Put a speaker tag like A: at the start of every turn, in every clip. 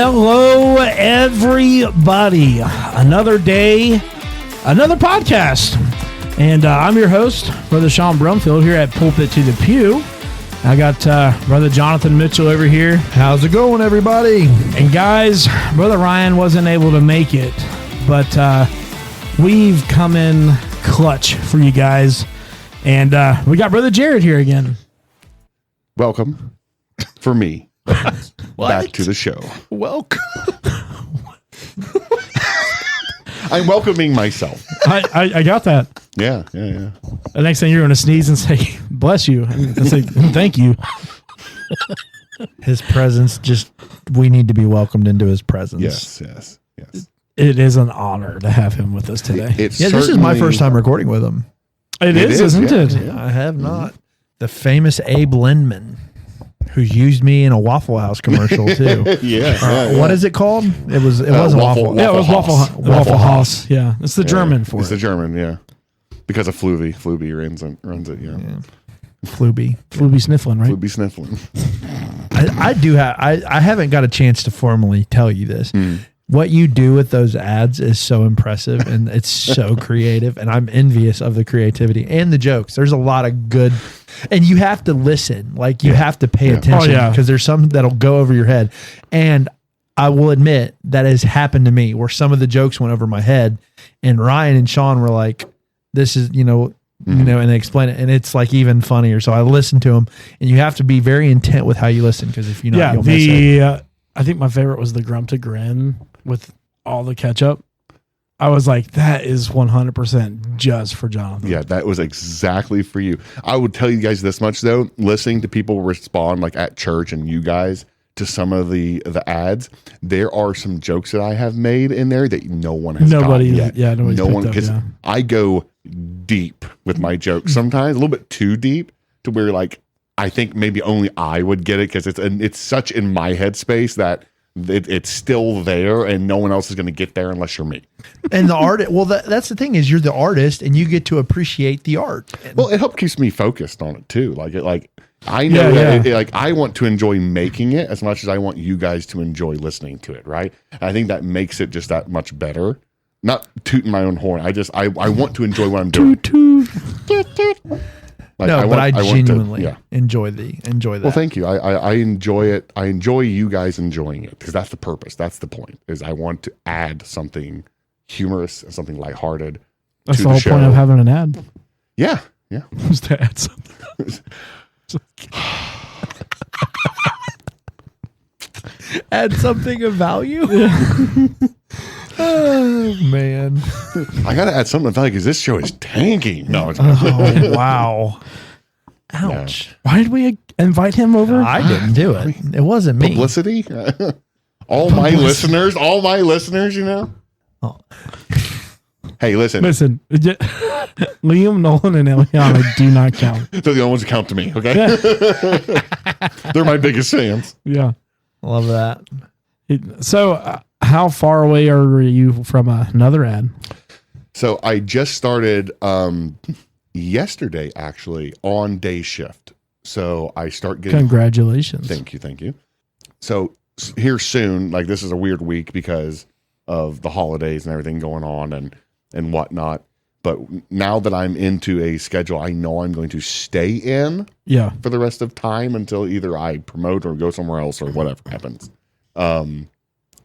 A: Hello, everybody. Another day, another podcast. And I'm your host, Brother Sean Brumfield, here at Pulpit to the Pew. I got Brother Jonathan Mitchell over here.
B: How's it going, everybody?
A: And guys, Brother Ryan wasn't able to make it, but we've come in clutch for you guys. And we got Brother Jared here again.
C: Welcome for me. Back to the show.
B: Welcome.
C: I'm welcoming myself.
A: I got that.
C: Yeah.
A: The next thing you're going to sneeze and say, bless you. And say, thank you.
B: His presence, we need to be welcomed into his presence.
C: Yes.
A: It is an honor to have him with us today.
B: This is my first time recording with him.
A: It is, isn't it?
B: Yeah, I have not. The famous Abe Lindman, who's used me in a Waffle House commercial too.
C: Yeah.
B: What is it called? It was Waffle.
A: Yeah, it was Waffle House. Yeah, it's the German for
C: it's
A: it.
C: It's the German, yeah. Because of Fluby. Fluby runs it, yeah.
B: Fluby
A: sniffling, right?
C: Fluby sniffling.
B: I haven't got a chance to formally tell you this. What you do with those ads is so impressive and it's so creative, and I'm envious of the creativity and the jokes. There's a lot of good, and you have to listen. Like you have to pay attention because there's some that'll go over your head. And I will admit that has happened to me where some of the jokes went over my head, and Ryan and Sean were like, "This is and they explain it, and it's like even funnier." So I listened to them, and you have to be very intent with how you listen because if you you'll miss it.
A: I think my favorite was the Grump to Grin with all the ketchup. I was like, that is 100% just for Jonathan.
C: Yeah, that was exactly for you. I would tell you guys this much though, listening to people respond like at church and you guys to some of the ads, there are some jokes that I have made in there that no one has gotten yet.
A: Yeah, no one,
C: because I go deep with my jokes sometimes, a little bit too deep to where like I think maybe only I would get it because it's such in my headspace that it's still there and no one else is going to get there unless you're me.
B: And the art, well, that's the thing is you're the artist and you get to appreciate the art.
C: Well, it helps keeps me focused on it too. I know that I want to enjoy making it as much as I want you guys to enjoy listening to it. Right. And I think that makes it just that much better. Not tooting my own horn. I want to enjoy what I'm doing.
B: I genuinely enjoy that.
C: Well, thank you. I enjoy it. I enjoy you guys enjoying it because that's the purpose. That's the point. Is I want to add something humorous and something lighthearted.
A: That's
C: to
A: the whole
C: show.
A: Point of having an ad.
C: Yeah.
A: Just to add something.
B: Add something of value. Oh man,
C: I gotta add something of value because this show is tanking. No, it's
B: wow. Ouch.
A: Yeah. Why did we invite him over?
B: I didn't do it. It wasn't me.
C: Publicity. All my listeners, you know. Oh. Hey, listen.
A: Liam, Nolan, and Eliana do not count.
C: They're the only ones that count to me. Okay, they're my biggest fans.
A: Yeah,
B: love that.
A: So, how far away are you from another ad?
C: So I just started yesterday, actually, on day shift. So I start getting.
A: Congratulations!
C: Thank you. So here soon, like this is a weird week because of the holidays and everything going on and whatnot. But now that I'm into a schedule, I know I'm going to stay in for the rest of time until either I promote or go somewhere else or whatever happens. I'm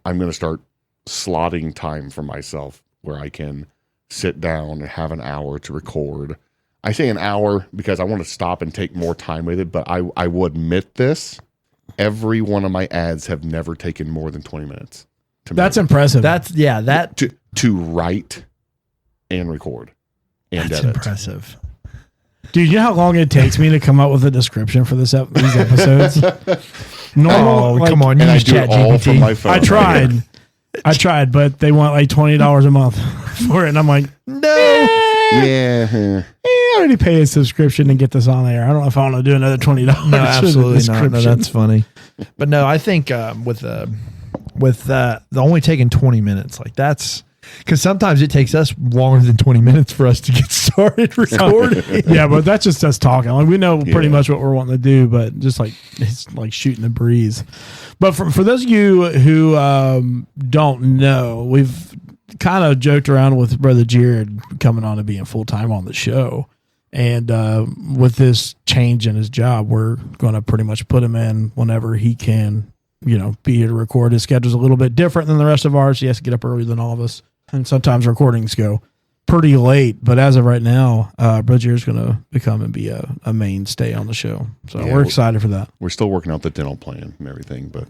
C: going to start slotting time for myself where I can sit down and have an hour to record. I say an hour because I want to stop and take more time with it, but I will admit this. Every one of my ads have never taken more than 20 minutes.
A: That's impressive.
C: To write and record and
B: That's
C: edit.
B: Impressive.
A: Dude, you know how long it takes me to come up with a description for these episodes? Normal.
B: Come on, you use ChatGPT.
C: My phone.
A: I tried, but they want like $20 a month for it, and I'm like, no.
C: Yeah.
A: I already pay a subscription to get this on there. I don't know if I want to do another $20.
B: No, absolutely not. No, that's funny. But no, I think with the only taking 20 minutes, like that's Because sometimes it takes us longer than 20 minutes for us to get started recording.
A: Yeah, but that's just us talking. Like we know pretty
C: Yeah.
A: much what we're wanting to do, but just like it's like shooting the breeze. But for those of you who don't know, we've kind of joked around with Brother Jared coming on and being full time on the show. And with this change in his job, we're going to pretty much put him in whenever he can, be here to record. His schedule's a little bit different than the rest of ours. He has to get up earlier than all of us. And sometimes recordings go pretty late. But as of right now, Brother Jared's going to become and be a mainstay on the show. So
C: Yeah,
A: we're excited for that.
C: We're still working out the dental plan and everything, but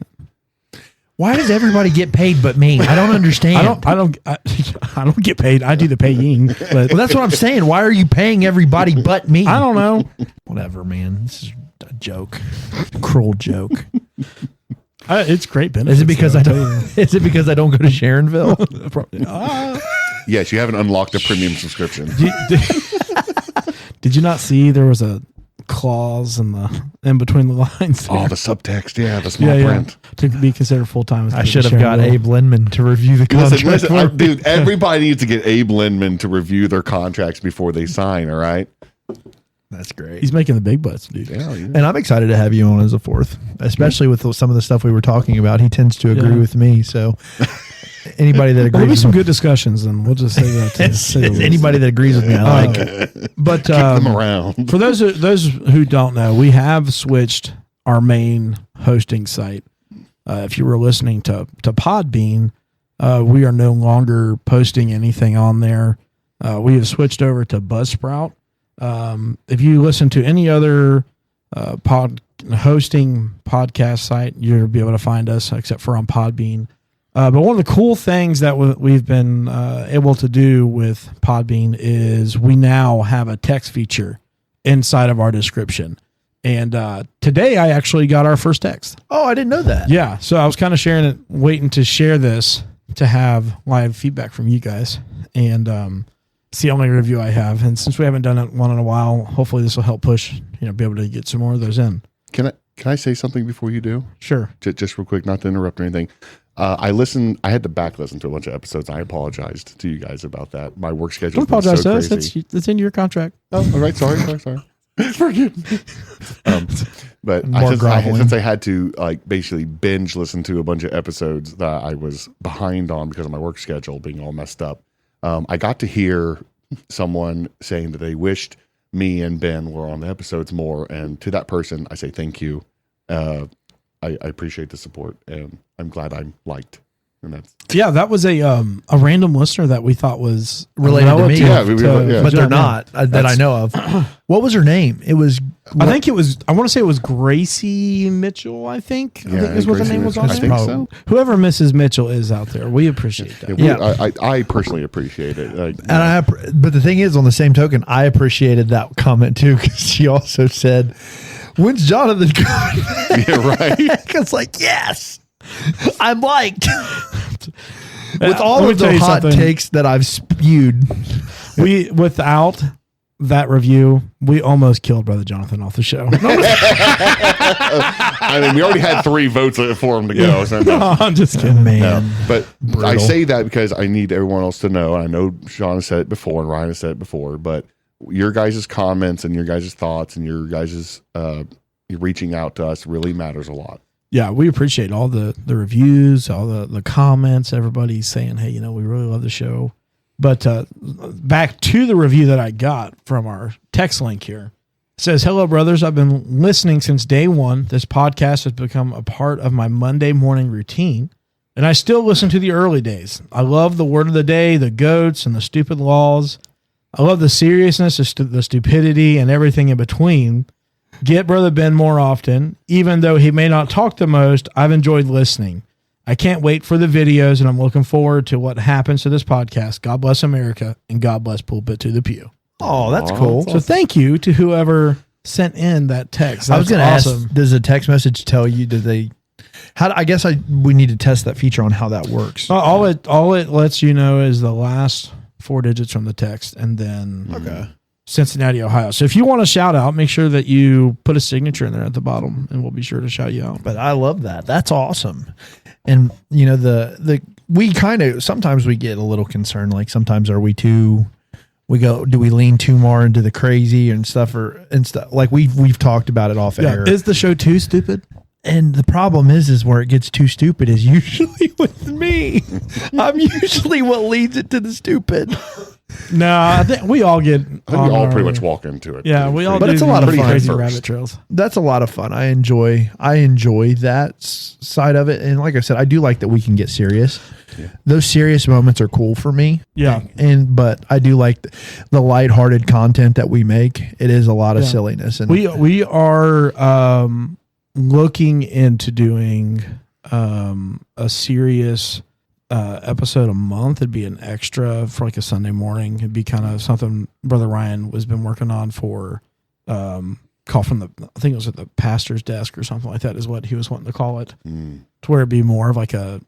B: Why does everybody get paid but me? I don't understand.
A: I don't get paid. I do the paying. But
B: Well, that's what I'm saying. Why are you paying everybody but me?
A: I don't know.
B: Whatever, man. This is a joke. Cruel joke.
A: It's great benefits.
B: Is it because
A: though,
B: I
A: I'll tell you.
B: don't? Is it because I don't go to Sharonville?
C: yes, you haven't unlocked a premium subscription.
A: Did you not see there was a clause in between the lines?
C: Oh,
A: there?
C: the subtext, yeah, the small print.
A: To be considered full time.
B: I should have got Abe Lindman to review the contract.
C: Listen, dude, everybody needs to get Abe Lindman to review their contracts before they sign, all right?
B: That's great.
A: He's making the big butts, dude.
C: Yeah,
B: And I'm excited to have you on as a fourth, especially with some of the stuff we were talking about. He tends to agree
A: Yeah.
B: with me. So anybody that
A: There'll be
B: agrees
A: some
B: with
A: good discussions, and we'll just say that. To say the least.
B: anybody that agrees with me, I like.
A: But
C: keep them around.
A: for those who don't know, we have switched our main hosting site. If you were listening to Podbean, we are no longer posting anything on there. We have switched over to Buzzsprout. If you listen to any other hosting podcast site, you'll be able to find us, except for on Podbean. But one of the cool things that we've been able to do with Podbean is we now have a text feature inside of our description. And today I actually got our first text.
B: Oh, I didn't know that.
A: Yeah. So I was kind of sharing it, waiting to share this to have live feedback from you guys. And it's the only review I have. And since we haven't done one in a while, hopefully this will help push, be able to get some more of those in.
C: Can I say something before you do?
A: Sure.
C: Just real quick, not to interrupt or anything. I had to back listen to a bunch of episodes. I apologized to you guys about that. My work schedule.
A: Don't apologize
C: so
A: to us.
C: crazy.
A: That's in your contract.
C: Oh, all right. Sorry. Forgive me. But
B: More groveling.
C: since I had to basically binge listen to a bunch of episodes that I was behind on because of my work schedule being all messed up, I got to hear someone saying that they wished me and Ben were on the episodes more. And to that person, I say thank you. I appreciate the support, and I'm glad I'm liked. And that's
A: Yeah, that was a random listener that we thought was
B: Related to me.
A: relative
C: Yeah,
B: But they're
A: John.
B: not that I know of. What was her name? It was.
A: I think it was. I want to say it was Gracie Mitchell. I think is what the
C: Gracie
A: name was
C: Mitchell.
A: on
C: I
A: there.
C: think so.
A: Whoever Mrs. Mitchell is out there, we appreciate that.
B: Yeah.
C: I personally appreciate it.
B: And but the thing is, on the same token, I appreciated that comment too, because she also said, "When's Jonathan coming?"
C: yeah, right.
B: It's like, yes, I'm liked. With
A: Let
B: all
A: me
B: of
A: tell
B: the
A: you
B: hot
A: something.
B: takes that I've spewed,
A: We without that review, we almost killed Brother Jonathan off the show.
C: I mean, we already had 3 votes for him to go. So no.
A: I'm just kidding,
B: man.
C: No. But I
B: Brutal.
C: say that because I need everyone else to know. And I know Sean has said it before and Ryan has said it before, but your guys' comments and your guys' thoughts and your guys' reaching out to us really matters a lot.
A: Yeah, we appreciate all the reviews, all the comments, everybody saying, hey, we really love the show. But back to the review that I got from our text link here. It says, hello, brothers. I've been listening since day one. This podcast has become a part of my Monday morning routine, and I still listen to the early days. I love the word of the day, the goats, and the stupid laws. I love the seriousness, the stupidity, and everything in between. Get Brother Ben more often. Even though he may not talk the most, I've enjoyed listening. I can't wait for the videos, and I'm looking forward to what happens to this podcast. God bless America, and God bless Pulpit to the Pew.
B: oh, that's
C: Aw,
B: cool.
C: that's
A: So thank you to whoever sent in that text.
B: I was going to
A: That's awesome.
B: ask, does a text message tell you? We need to test that feature on how that works.
A: All it lets you know is the last 4 digits from the text, and then
B: Okay.
A: Cincinnati, Ohio. So if you want a shout out, make sure that you put a signature in there at the bottom, and we'll be sure to shout you out.
B: But I love that. That's awesome. And the we kind of sometimes we get a little concerned. Like sometimes do we lean too more into the crazy and stuff like we've talked about it off air.
A: Is the show too stupid?
B: And the problem is where it gets too stupid is usually with me. I'm usually what leads it to the stupid.
A: No, I think we all get.
C: I think we all pretty much walk into it.
A: Yeah, we all.
B: But
A: do
B: it's a lot of
A: pretty
B: fun.
A: crazy
C: First.
A: rabbit trails.
B: That's a lot of fun. I enjoy that side of it. And like I said, I do like that we can get serious. Yeah. Those serious moments are cool for me.
A: Yeah.
B: But I do like the lighthearted content that we make. It is a lot of silliness. And
A: we are looking into doing a serious episode a month. It'd be an extra for like a Sunday morning. It'd be kind of something Brother Ryan has been working on for call from I think it was at the pastor's desk or something like that is what he was wanting to call it. To where it'd be more of like a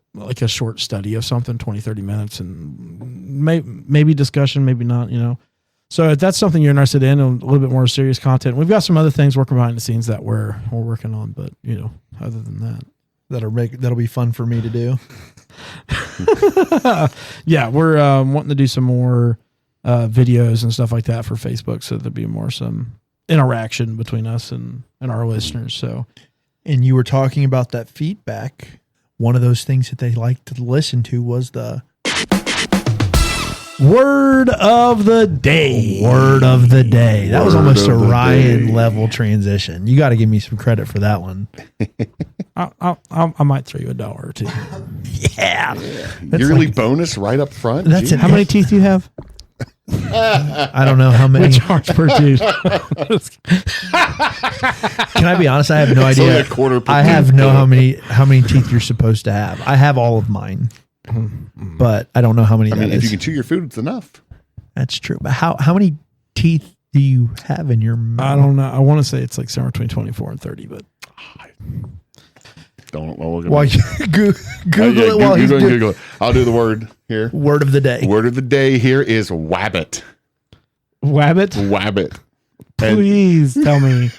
A: short study of something, 20, 30 minutes, and maybe discussion, maybe not, So if that's something you're interested in, a little bit more serious content, we've got some other things working behind the scenes that we're working on. But other than that,
B: that'll be fun for me to do.
A: Yeah, we're wanting to do some more videos and stuff like that for Facebook, so there'll be more some interaction between us and our listeners. So,
B: and you were talking about that feedback. One of those things that they like to listen to was the
A: word of the day.
B: Word of the day. That was almost a Ryan level transition. You got to give me some credit for that one.
A: I might throw you $1 or $2.
B: Yeah.
C: Yearly bonus right up front.
B: That's
A: How many teeth do you have?
B: I don't know how many.
A: We charge per tooth.
B: Can I be honest? I have no
C: It's
B: idea.
C: only a quarter per
B: I have
C: tooth.
B: no how many teeth you're supposed to have. I have all of mine, but I don't know how many.
C: I mean,
B: that
C: if
B: is.
C: you can chew your food, it's enough.
B: That's true. But how many teeth do you have in your mouth?
A: I don't know. I want to say it's like somewhere between 24 and 30, but
C: Don't look at
B: Well,
C: me.
B: Google it while he's doing
C: Google it. I'll do the word here.
B: word of the day.
C: Word of the day here is wabbit.
A: Wabbit,
C: Wabbit. And
A: please tell me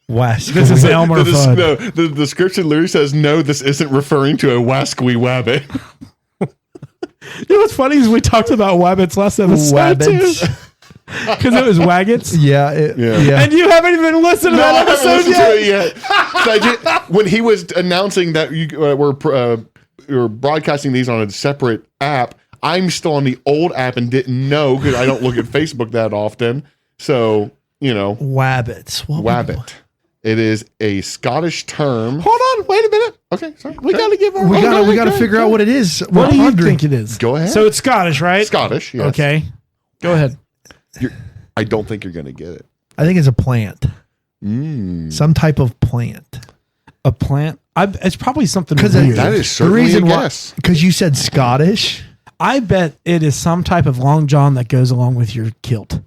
B: West.
A: this is Elmer Fudd.
C: no, the description literally says, no, this isn't referring to a wascally wabbit.
A: You know what's funny is we talked about wabbits last episode
B: Wabbits.
A: too. Because it was waggets.
B: Yeah,
C: Yeah.
A: And you haven't even listened to
C: No, I
A: that
C: haven't
A: episode
C: listened
A: yet.
C: to it yet. So I did, when he was announcing that you were broadcasting these on a separate app, I'm still on the old app and didn't know because I don't look at Facebook that often. So,
B: Wabbits.
C: wabbit. It is a Scottish term.
A: Hold on, wait a minute.
C: Okay, sorry.
A: We got to give our.
B: We got to figure out what it is.
A: What do you think it is?
C: Go ahead.
A: So it's Scottish, right?
C: Scottish, yes.
A: Okay, go ahead.
C: I don't think you're going to get it.
B: I think it's a plant. Some type of plant.
A: A plant. It's probably something
B: Because
A: weird.
C: That is certainly a guess.
B: Because you said Scottish.
A: I bet it is some type of long john that goes along with your kilt.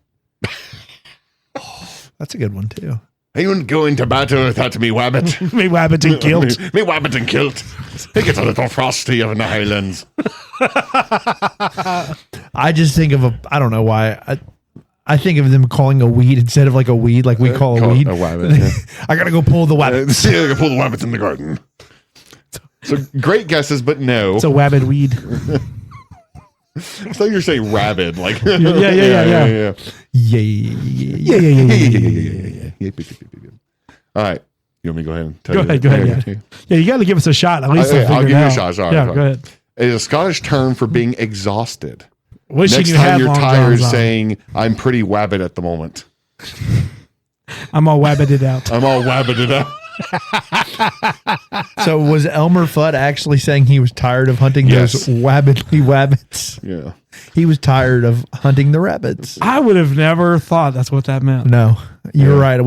B: That's a good one too.
C: Anyone going to battle without me wabbit?
A: Me wabbit and kilt.
C: me wabbit and kilt. It gets a little frosty over in the Highlands.
B: I just think of I don't know why. I think of them calling a weed instead of like a weed, like we call a weed.
C: A wabbit. Yeah.
B: I gotta go pull the wabbit.
C: See, I can pull the wabbits in the garden. So great guesses, but no.
A: It's a wabbit weed.
C: I thought you were saying rabid, like
A: Yeah.
B: Yeah.
C: All right, you want me to go ahead and tell
A: Go
C: you?
A: ahead. Yeah, you got to give us a shot. At least
C: I'll give you a shot. Sorry.
A: Go ahead.
C: It is a Scottish term for being exhausted.
A: Wishing
C: Next
A: you
C: time
A: had
C: you're
A: long
C: tired,
A: johns on.
C: saying I'm pretty wabbit at the moment.
A: I'm all wabbited out.
C: I'm all wabbited out.
B: So was Elmer Fudd actually saying he was tired of hunting
C: Yes.
B: those wabbits?
C: Yeah.
B: He was tired of hunting the rabbits.
A: I would have never thought that's what that meant.
B: No, you're right. There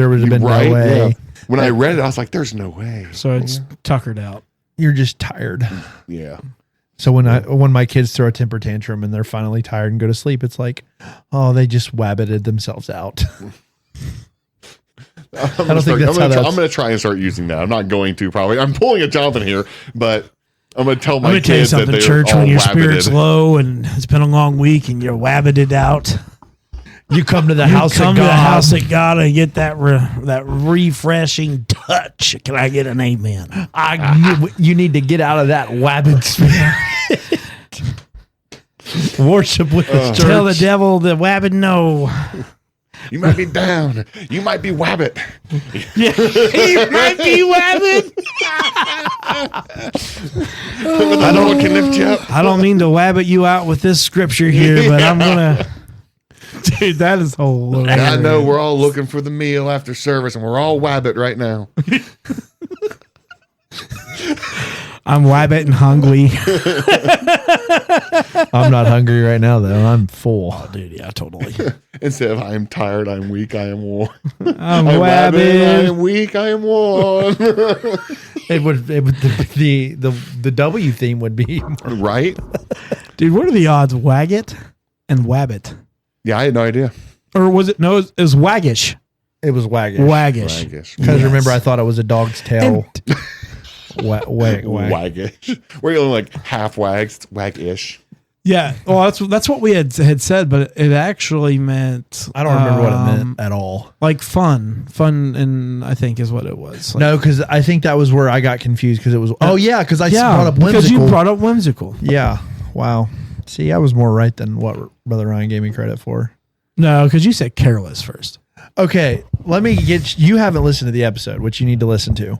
B: would have been
C: Right?
B: no way.
C: Yeah. When I read it, I was like, "There's no way."
A: So it's tuckered out.
B: You're just tired.
C: Yeah.
B: So when my kids throw a temper tantrum and they're finally tired and go to sleep, it's like, oh, they just wabbited themselves out.
C: I'm going to try and start using that. I'm not going to probably. I'm pulling a Jonathan here, but I'm going to tell my
A: I'm going to tell you
C: kids that
A: something,
C: they're
A: church,
C: all
A: when your
C: wabbited.
A: spirit's low and it's been a long week and you're wabbited out.
B: You come to the
A: You
B: house
A: come
B: of
A: to
B: God.
A: the house of God and get that that refreshing touch. Can I get an amen?
B: You need to get out of that wabbit spirit. Worship with the church.
A: Tell the devil the wabbit no.
C: You might be down. You might be wabbit.
A: Yeah, you might be wabbit.
C: I know what can lift you up.
A: I don't mean to wabbit you out with this scripture here, but I'm gonna. Dude, that is hilarious.
C: I know we're all looking for the meal after service, and we're all wabbit right now.
A: I'm wabbit and hungry.
B: I'm not hungry right now, though. I'm full.
A: Oh, dude, yeah, totally.
C: Instead of I am tired, I am weak, I am worn.
A: I'm
C: I
A: wabbit.
C: am weak, I am worn.
B: It would the W theme would be
C: Right?
A: Dude, what are the odds? Wagget and wabbit,
C: Yeah, I had no idea.
A: or was it? No, it was waggish.
B: it was waggish.
A: Waggish.
C: Waggish.
B: Because
A: Yes.
B: remember, I thought it was a dog's tail. Wag.
C: Waggish. Where you only like half wags, it's wag-ish.
A: Yeah. Well, that's what we had said, but it actually meant.
B: I don't remember what it meant at all.
A: Like fun, and I think is what it was. Like,
B: No, because I think that was where I got confused because it was. Oh yeah, because I brought up whimsical.
A: because you brought up whimsical.
B: Yeah. Wow. See, I was more right than what Brother Ryan gave me credit for.
A: No, because you said careless first.
B: Okay, let me get. You haven't listened to the episode, which you need to listen to.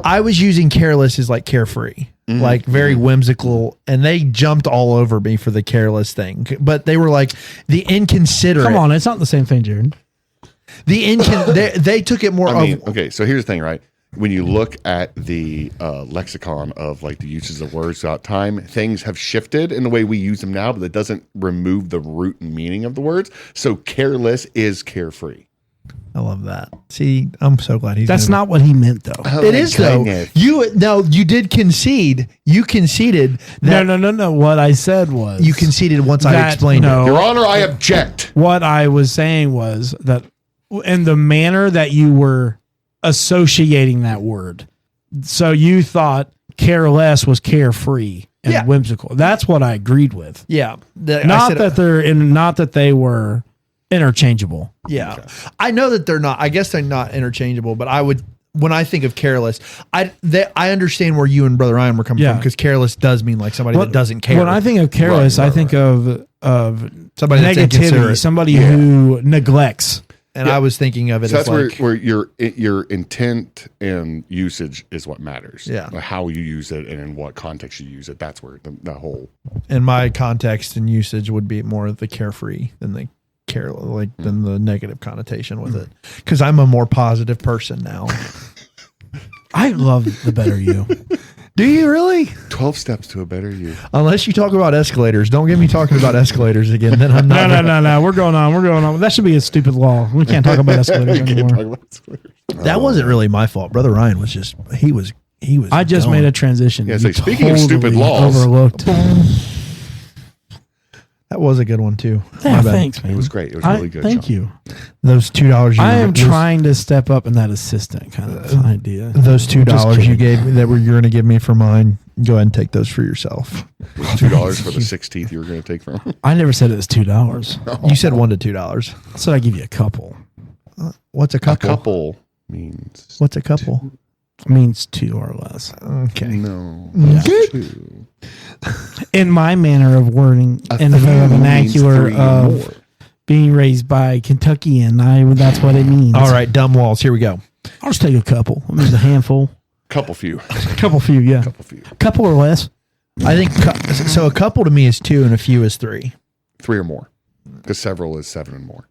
B: I was using careless as like carefree, like very whimsical, and they jumped all over me for the careless thing. But they were like the inconsiderate.
A: Come on, it's not the same thing, Jared.
B: They took it more.
C: I mean, okay, so here's the thing, right? When you look at the lexicon of like the uses of words throughout time, things have shifted in the way we use them now, but that doesn't remove the root and meaning of the words. So careless is carefree.
B: I love that. See, I'm so glad he's.
A: That's
B: gonna-
A: not what he meant, though.
C: Oh,
B: It
C: my
B: is though.
C: goodness.
B: You did concede. You conceded that.
A: No. What I said was
B: You conceded once I
A: that,
B: explained
A: no.
B: it.
C: Your Honor, I object.
A: What I was saying was that in the manner that you were associating that word. So you thought careless was carefree and
B: Yeah.
A: whimsical. That's what I agreed with.
B: Yeah.
A: Not that they were interchangeable.
B: Yeah. I know that they're not. I guess they're not interchangeable, but I would. When I think of careless, I understand where you and Brother Ryan were coming
A: Yeah.
B: from because careless does mean like somebody that doesn't care.
A: When I think of careless,
C: Right,
A: I think of
B: Somebody that's
A: negativity,
B: inconsiderate.
A: somebody who neglects.
B: and I was thinking of it
C: So
B: as
C: that's
B: like
C: where your intent and usage is what matters.
B: Yeah.
C: Like how you use it and in what context you use it. That's where the whole.
B: in my context and usage would be more of the carefree than the than the negative connotation with it because I'm a more positive person now.
A: I love the better you.
B: Do you really?
C: 12 steps to a better you.
B: Unless you talk about escalators. Don't get me talking about escalators again. Then I'm not.
A: No. We're going on. That should be a stupid law. We can't talk about escalators
C: Can't
A: anymore.
C: talk about escalators.
B: That wasn't really my fault. Brother Ryan was just he was.
A: I just
B: going.
A: made a transition.
C: Yeah,
A: You
C: so speaking of stupid
A: totally
C: laws.
A: overlooked.
B: That was a good one too.
A: Yeah,
B: My bad.
A: thanks, man.
C: It was great. It was really good.
A: Thank
C: Sean.
A: you.
B: Those $2
A: I am trying to step up in that assistant kind of idea.
B: Those $2 you
A: kidding.
B: gave me that you're going to give me for mine. Go ahead and take those for yourself.
C: $2 for the 6 teeth you were going to take from him.
A: I never said it was $2.
B: You said $1 to $2.
A: I said I give you a couple.
B: What's a
C: A
B: couple?
C: couple means
B: What's a couple?
A: It means 2 or less.
B: Okay.
C: no.
B: Okay.
C: 2.
A: In my manner of wording,
C: A
A: in the
C: few means
A: vernacular
C: 3 or
A: of
C: more.
A: being raised by Kentuckian, that's what it means.
B: All right, dumb walls. Here we go.
A: I'll just take a couple. It means a handful.
C: Couple few.
A: A couple few, yeah.
C: Couple few.
A: Couple or less.
B: I think so. A couple to me is 2 and a few is 3.
C: 3 or more. Because several is 7 and more.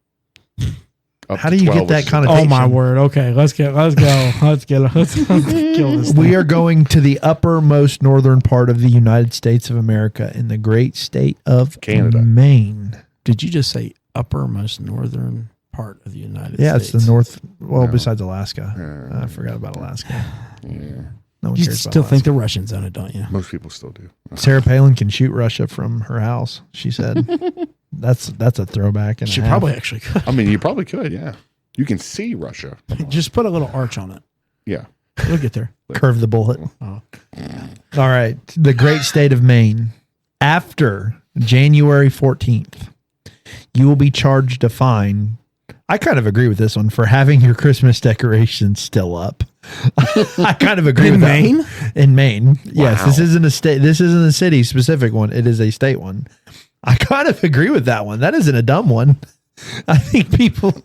C: Up
B: How
C: to
B: do you
C: 12
B: get
C: is-
B: that kind of?
A: Oh my word. Okay, let's go. Let's kill this.
B: We are going to the uppermost northern part of the United States of America in the great state of
C: Canada.
B: Maine.
A: Did you just say uppermost northern part of the United
B: Yeah,
A: States?
B: it's the north. Well,
C: No.
B: besides Alaska, I forgot about Alaska.
C: Yeah.
B: No one
A: You
B: cares
A: still
B: about
A: think the Russians own it, don't you?
C: Most people still do.
B: Alaska. Sarah Palin can shoot Russia from her house. She said, "That's a throwback." And
A: She
B: a half.
A: probably actually could.
C: I mean, you probably could, yeah. You can see Russia.
A: Just put a little arch on it.
C: Yeah.
A: We'll get there.
B: curve the bullet.
A: Oh.
B: All right, the great state of Maine. After January 14th, you will be charged a fine. I kind of agree with this one for having your Christmas decorations still up. I kind of agree
A: In
B: with that.
A: Maine?
B: In Maine. Yes,
C: Wow.
B: this isn't a state. This isn't a city specific one. It is a state one. I kind of agree with that one. That isn't a dumb one. I think people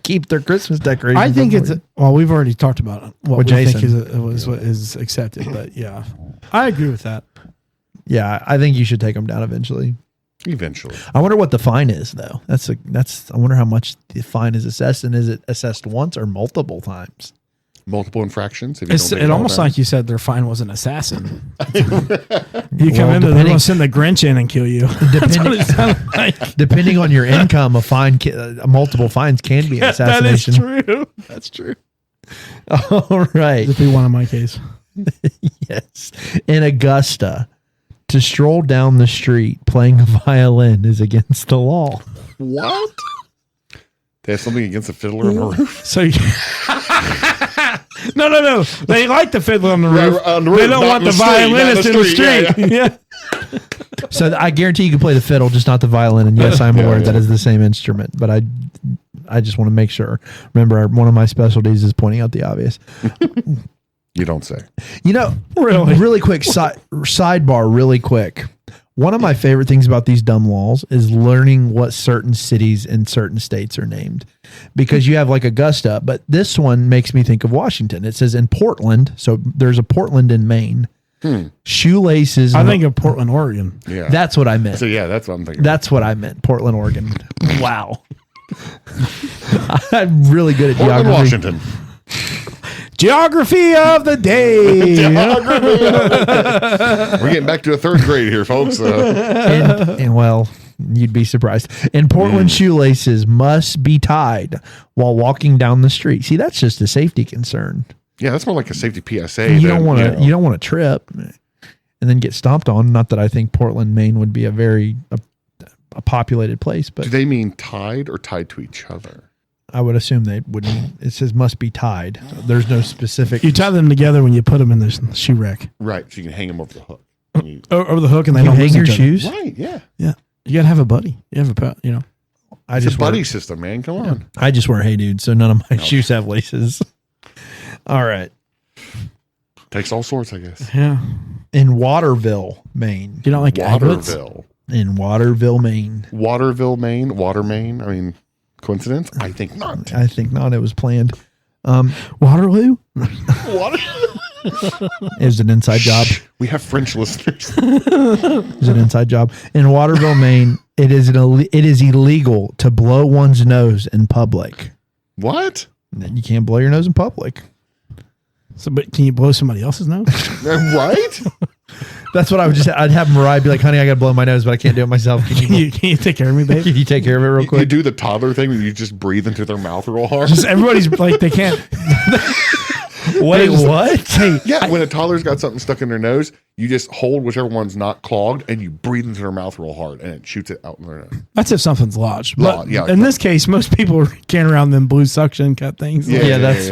B: keep their Christmas decorations.
A: I think
B: up
A: it's
B: more.
A: well. We've already talked about it. What
B: With
A: we think
B: Jason.
A: is what is accepted, but yeah, I agree with that.
B: Yeah, I think you should take them down eventually.
C: Eventually.
B: I wonder what the fine is though. I wonder how much the fine is assessed, and is it assessed once or multiple times?
C: Multiple infractions. If you don't take
A: It
C: all
A: almost
C: down.
A: like you said their fine was an assassin. You come
B: Well,
A: in, they're
B: depending-
A: going to send the Grinch in and kill you. That's what it sounded like.
B: Depending on your income, multiple fines can be an assassination.
A: That is true. That's true.
B: All right.
A: That'd be one in my case.
B: Yes. In Augusta, to stroll down the street playing a violin is against the law.
C: What? They have something against a fiddler on the roof?
A: So, no. They like the fiddler on the
C: Yeah,
A: roof.
C: on the
A: They
C: roof,
A: don't
C: not
A: want
C: in
A: the
C: the street,
A: violinist
C: not
A: in
C: in
A: the
C: the
A: street.
C: street,
A: Yeah.
B: So I guarantee you can play the fiddle, just not the violin. And yes, I'm
C: Yeah,
B: aware
C: yeah.
B: that is the same instrument, but I just want to make sure. Remember, one of my specialties is pointing out the obvious.
C: You don't say.
B: You know,
A: Really?
B: really quick sidebar, really quick. One of my favorite things about these dumb laws is learning what certain cities in certain states are named, because you have like Augusta, but this one makes me think of Washington. It says in Portland, so there's a Portland in Maine. Shoelaces.
A: I think of Portland, Oregon.
C: Yeah.
B: that's what I meant.
C: So yeah, that's what I'm thinking.
B: That's what I meant. Portland, Oregon. Wow. I'm really good at
C: Portland,
B: geography.
C: Washington.
A: Geography of the day.
C: We're getting back to a third grade here, folks.
B: And well, you'd be surprised. In Portland, shoelaces must be tied while walking down the street. See, that's just a safety concern.
C: Yeah, that's more like a safety PSA.
B: You don't want to. You don't want to trip and then get stomped on. Not that I think Portland, Maine, would be a very a populated place, but
C: Do they mean tied or tied to each other?
B: I would assume they wouldn't. It says must be tied. There's no specific.
A: You tie them together when you put them in the shoe rack
C: Right. So you can hang them over the hook. You-
A: over the hook, and they
B: You
A: don't
B: hang
A: lose
B: your
A: each other.
B: shoes.
C: right. Yeah.
A: Yeah, you gotta have a buddy. You have a pet. You know.
B: I
C: It's a
B: just
C: buddy
B: wear,
C: system, man. Come on.
B: I just wear Hey Dude, so none of my shoes have laces. All right.
C: Takes all sorts, I guess.
A: Yeah.
B: In Waterville, Maine.
A: You don't like aglets?
C: Waterville.
B: Waterville, Maine.
C: Water, Maine. I mean, coincidence? I think not.
B: I think not. It was planned.
A: Waterloo.
C: Water.
B: It was an inside job.
C: We have French listeners.
B: It was an inside job. In Waterville, Maine, it is illegal to blow one's nose in public.
C: What?
B: You can't blow your nose in public.
A: So, but can you blow somebody else's nose?
C: Right?
B: That's what I would just. I'd have Mariah be like, "Honey, I got to blow my nose, but I can't do it myself. Can you,
A: Can you take care of me, babe?
B: can you take care of it real
C: You
B: quick?"
C: do the toddler thing where you just breathe into their mouth real hard.
A: Just everybody's like they can't.
B: Wait, what?
A: Hey,
C: Yeah, when a toddler's got something stuck in their nose, you just hold whichever one's not clogged and you breathe into their mouth real hard and it shoots it out in their nose.
A: that's if something's lodged. But
C: Yeah,
A: in this case, most people are carrying around them blue suction cut things.
C: Yeah.
B: Yeah, that's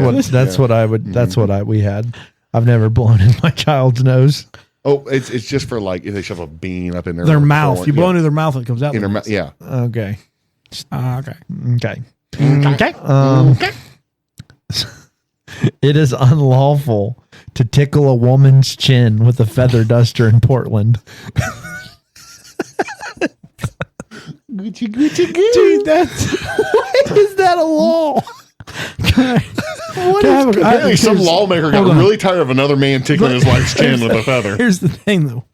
B: what I would. That's what we had. I've never blown in my child's nose.
C: Oh, it's just for like if they shove a bean up in
A: Their mouth. You blow
C: yeah,
A: into their mouth and it comes out.
C: in their
A: their
C: mouth. Yeah.
B: Okay.
A: Okay.
B: Okay.
A: Okay.
B: It is unlawful to tickle a woman's chin with a feather duster in Portland.
A: Dude, that's
B: Why is that a law?
C: Apparently, some lawmaker got really tired of another man tickling his wife's chin with a feather.
A: Here's the thing, though.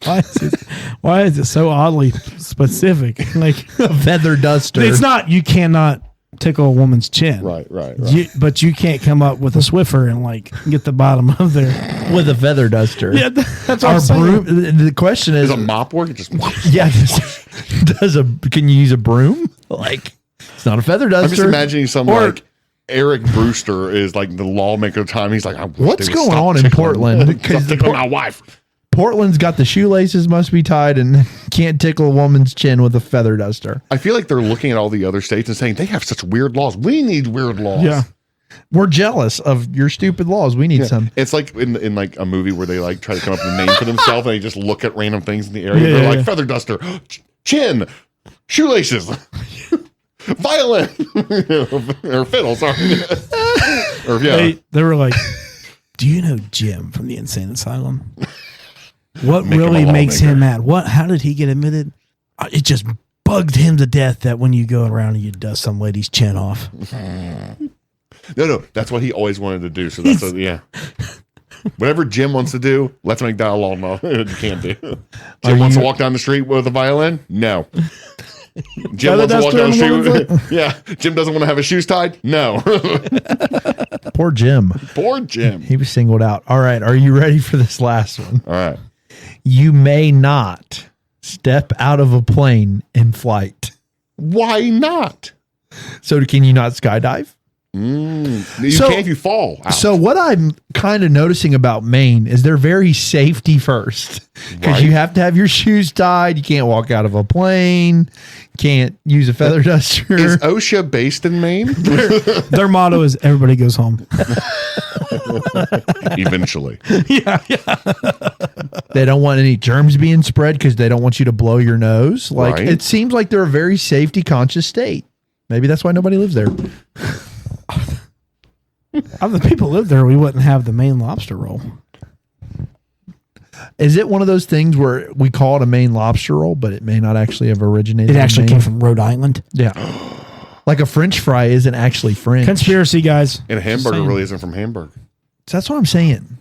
A: Why is it so oddly specific? Like,
B: A feather duster.
A: it's not. You cannot tickle a woman's chin,
C: Right.
A: But you can't come up with a Swiffer and like get the bottom of their.
B: with a feather duster.
A: Yeah, that's what
B: Our
A: I'm saying.
B: broom. The question is,
C: Does a mop work? It just
B: yeah, can you use a broom? Like, it's not a feather duster.
C: I'm just imagining some
B: Or-
C: like Eric Brewster is like the lawmaker of the time. He's like,
B: What's going on in Portland?
C: Because tickling my wife.
B: Portland's got the shoelaces must be tied and can't tickle a woman's chin with a feather duster.
C: I feel like they're looking at all the other states and saying they have such weird laws. We need weird laws.
A: Yeah.
B: We're jealous of your stupid laws. We need some.
C: It's like in like a movie where they like try to come up with a name for themselves and they just look at random things in the area.
A: Yeah,
C: They're
A: yeah,
C: like
A: yeah.
C: feather duster, chin, shoelaces, violin, or fiddle. Sorry, or yeah.
A: They were like Do you know Jim from the insane asylum? What
C: Make him a
A: really makes
C: lawmaker.
A: him mad? How did he get admitted? It just bugged him to death that when you go around and you dust some lady's chin off.
C: No, that's what he always wanted to do. So that's yeah. Whatever Jim wants to do, let's make that a law. No, you can't do. Jim wants to walk down the street with a violin. No. Jim wants to walk down the street. Yeah. Jim doesn't want to have his shoes tied. No.
B: Poor Jim.
C: Poor Jim.
B: He was singled out. All right. Are you ready for this last one?
C: All right.
B: You may not step out of a plane in flight.
C: Why not?
B: So can you not skydive?
C: You
B: So-
C: can if you fall out.
B: So what I'm kind of noticing about Maine is they're very safety first because
C: Right.
B: you have to have your shoes tied. You can't walk out of a plane. Can't use a feather duster.
C: Is OSHA based in Maine?
A: Their motto is everybody goes home.
C: Eventually.
B: They don't want any germs being spread because they don't want you to blow your nose. Like
C: Right.
B: it seems like they're a very safety conscious state. Maybe that's why nobody lives there.
A: If the people lived there, we wouldn't have the Maine lobster roll.
B: Is it one of those things where we call it a Maine lobster roll, but it may not actually have originated?
A: It
B: in
A: actually
B: Maine?
A: came from Rhode Island.
B: Yeah. Like a French fry isn't actually French.
A: Conspiracy, guys.
C: And a hamburger
A: Same.
C: really isn't from Hamburg.
B: That's what I'm saying.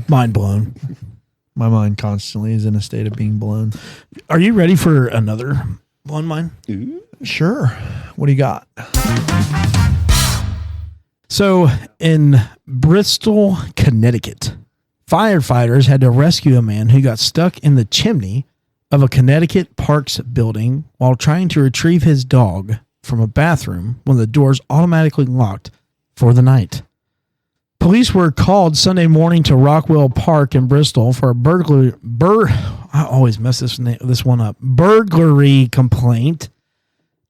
A: Mind blown.
B: My mind constantly is in a state of being blown.
A: Are you ready for another one, mine?
B: Sure. What do you got?
A: So, in Bristol, Connecticut, firefighters had to rescue a man who got stuck in the chimney of a Connecticut Parks building while trying to retrieve his dog from a bathroom when the doors automatically locked for the night. Police were called Sunday morning to Rockwell Park in Bristol for a burglary complaint,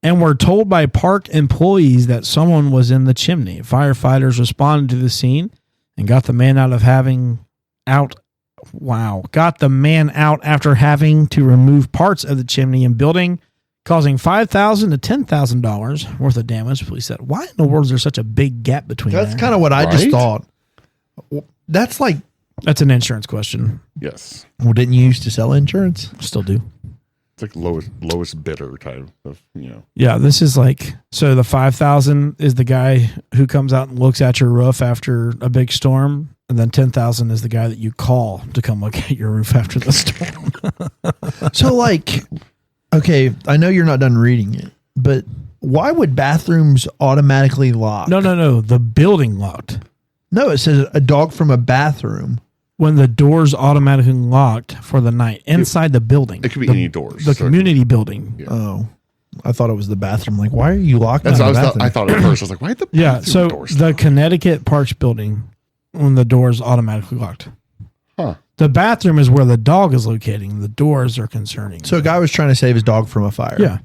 A: and were told by park employees that someone was in the chimney. Firefighters responded to the scene and got the man out after having to remove parts of the chimney and building, causing $5,000 to $10,000 worth of damage. Police said, "Why in the world is there such a big gap between?"
B: That's kind of what I just
C: Right?
B: thought. That's like,
A: That's an insurance question.
C: Yes.
B: well, didn't you used to sell insurance?
A: Still do.
C: It's like lowest bidder type of,
A: Yeah, this is like, so the 5,000 is the guy who comes out and looks at your roof after a big storm, and then 10,000 is the guy that you call to come look at your roof after the storm.
B: So, like, okay, I know you're not done reading it, but why would bathrooms automatically lock?
A: No, the building locked.
B: No, it says a dog from a bathroom.
A: When the doors automatically locked for the night inside the building.
C: it could be
A: the,
C: any doors.
A: The
C: So-
A: community building.
C: Yeah.
B: Oh, I thought it was the bathroom. Like, why are you locked
C: That's
B: in
C: what
B: the
C: I
B: bathroom?
C: thought at first. I was like, why the
A: Yeah,
C: bathroom
A: so
C: doors
A: the
C: locked?
A: Connecticut Parks building, when the doors automatically locked.
C: Huh.
A: The bathroom is where the dog is locating. The doors are concerning.
B: So a guy was trying to save his dog from a fire.
A: Yeah.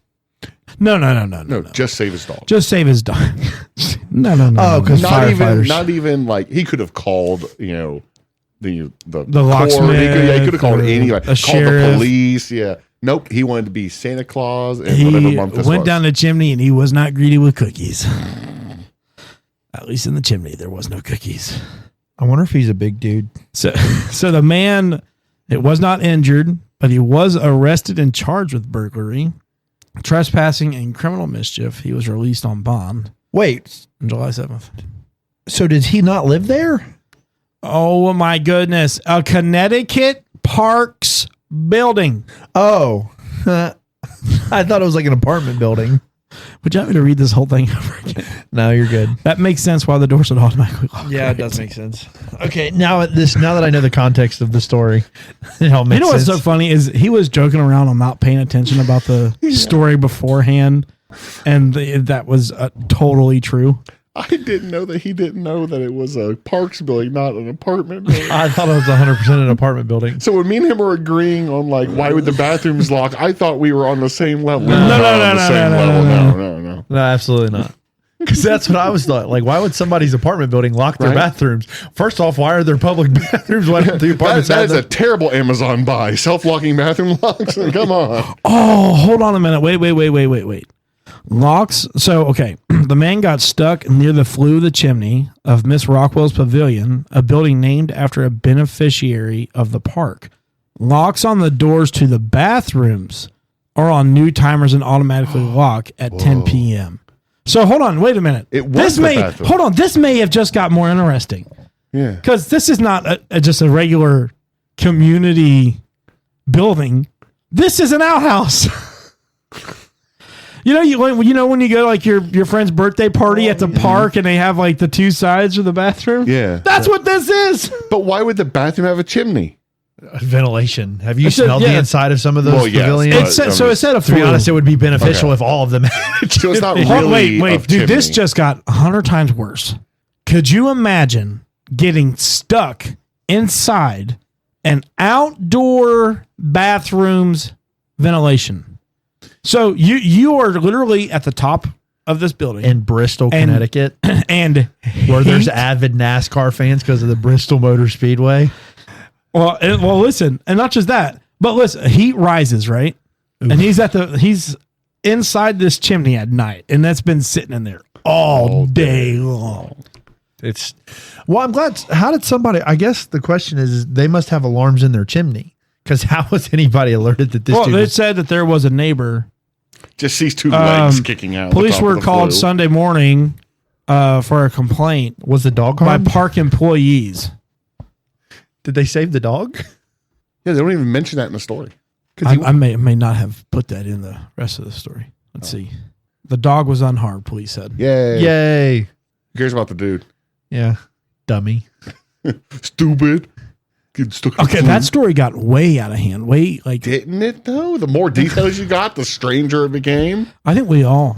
A: No.
C: No, just save his dog.
A: Just save his dog. No.
B: Oh, 'cause firefighters.
C: Not even like he could have called, the
A: locksmith
C: He could have called
A: or
C: anybody.
A: a
C: Called
A: sheriff.
C: the police. Yeah. Nope. He wanted to be Santa Claus and
A: He
C: whatever month this
A: went
C: was.
A: down the chimney and he was not greedy with cookies. At least in the chimney, there was no cookies.
B: I wonder if he's a big dude.
A: So the man, it was not injured, but he was arrested and charged with burglary, trespassing, and criminal mischief. He was released on bond
B: Wait,
A: on July 7th.
B: so did he not live there?
A: Oh my goodness. A Connecticut Parks building.
B: Oh, I thought it was like an apartment building.
A: Would you like me to read this whole thing over again?
B: No, you're good.
A: That makes sense why the doors would automatically lock.
B: Yeah,
A: right?
B: it does make sense. Okay, now that I know the context of the story, it all makes
A: You know what's
B: sense.
A: so funny is he was joking around on not paying attention about the story beforehand, and that was totally true.
C: I didn't know that he didn't know that it was a parks building, not an apartment building.
B: I thought it was 100% an apartment building.
C: So when me and him were agreeing on like why would the bathrooms lock, I thought we were on the same level.
A: No,
B: No, absolutely not. Because that's what I was thought. Like, why would somebody's apartment building lock their
C: Right.
B: bathrooms? First off, why are there public bathrooms? Why don't the apartments
C: That
B: have
C: is a
B: them?
C: terrible Amazon buy. Self-locking bathroom locks. Come on.
A: Oh, hold on a minute. Wait. Locks. So, okay. The man got stuck near the flue of the chimney of Miss Rockwell's Pavilion, a building named after a beneficiary of the park. Locks on the doors to the bathrooms are on new timers and automatically lock at 10 p.m. So, hold on. Wait a minute. This may have just got more interesting.
C: Yeah.
A: Because this is not just a regular community building. This is an outhouse. When you go to like your friend's birthday party at the park and they have like the two sides of the bathroom?
C: Yeah.
A: That's what this is.
C: But why would the bathroom have a chimney?
B: Ventilation. Have you smelled the inside of some of those pavilions?
A: It said a
B: to be honest, it would be beneficial if all of them had.
C: So it's not really
A: wait, dude, this just got 100 times worse. Could you imagine getting stuck inside an outdoor bathroom's ventilation? So you are literally at the top of this building
B: in Bristol, Connecticut,
A: and
B: where there's avid NASCAR fans because of the Bristol Motor Speedway.
A: Well, listen, and not just that, but listen, heat rises, right? Oof. And he's inside this chimney at night, and that's been sitting in there all day long.
B: I'm glad. How did somebody? I guess the question is, they must have alarms in their chimney, because how was anybody alerted that this?
A: Well, they said that there was a neighbor.
C: Just sees two legs kicking out.
A: Police were called Sunday morning for a complaint.
B: Was the dog
A: harmed? By park employees?
B: Did they save the dog?
C: Yeah, they don't even mention that in the story.
A: I may not have put that in the rest of the story. Let's see. The dog was unharmed, police said.
B: Yay.
C: Who cares about the dude?
B: Yeah. Dummy.
C: Stupid. Getting stuck in
A: okay, that story got way out of hand.
C: Didn't it though? The more details you got, the stranger it became.
A: I think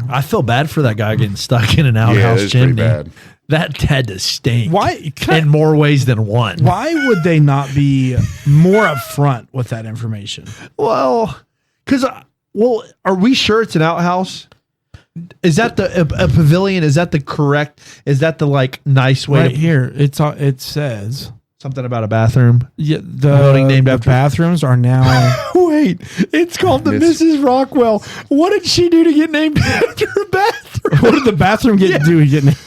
A: I
B: feel bad for that guy getting stuck in an outhouse chimney.
C: Pretty bad.
B: That had to stink.
A: Why?
B: In more ways than one.
A: Why would they not be more upfront with that information?
B: Well, are we sure it's an outhouse? Is that a pavilion? Is that the correct? Is that the nice way?
A: Right here, it says
B: something about a bathroom.
A: Yeah, the building named after bathrooms are now.
B: Wait, it's called the Mrs. Rockwell. What did she do to get named after a bathroom?
A: What did the bathroom do to get named?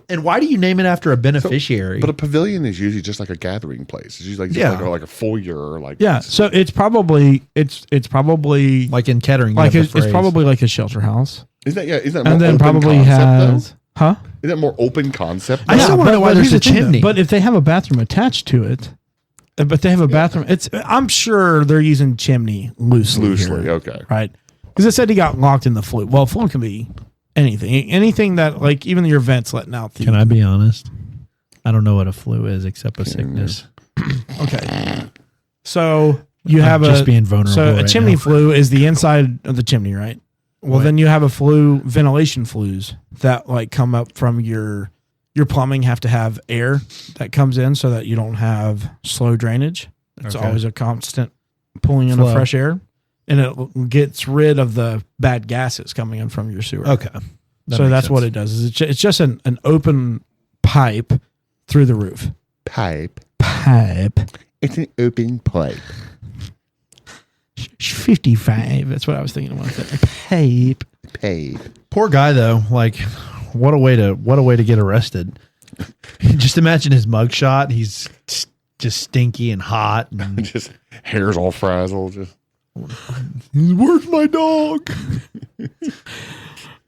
B: And why do you name it after a beneficiary?
C: But a pavilion is usually just like a gathering place. It's usually like a foyer or
A: So it's probably
B: like in Kettering.
A: It's probably like a shelter house.
C: Isn't that more
A: and then
C: open
A: probably
C: concept,
A: huh?
C: Is that more open concept?
B: I still want to know why there's a chimney.
A: But if they have a bathroom attached to it, but they have a bathroom, I'm sure they're using chimney loosely. Here,
C: okay,
A: right? Because it said he got locked in the flue. Well, flue can be anything that even your vents letting out.
B: Can I be honest? I don't know what a flu is except a sickness.
A: Okay, so you have
B: just being vulnerable.
A: So a chimney flue is the inside of the chimney, right? Well, then you have a ventilation flues that come up from your plumbing. Have to have air that comes in so that you don't have slow drainage. It's always a constant pulling in of fresh air. And it gets rid of the bad gases coming in from your sewer.
B: Okay.
A: That's what it does. It's just an open pipe through the roof.
C: Pipe.
B: It's an open pipe.
A: 55. That's what I was thinking when I said
C: pipe.
B: Poor guy though. What a way to get arrested. Just imagine his mugshot. He's just stinky and hot and
C: just hair's all frazzled. Just
B: where's my dog?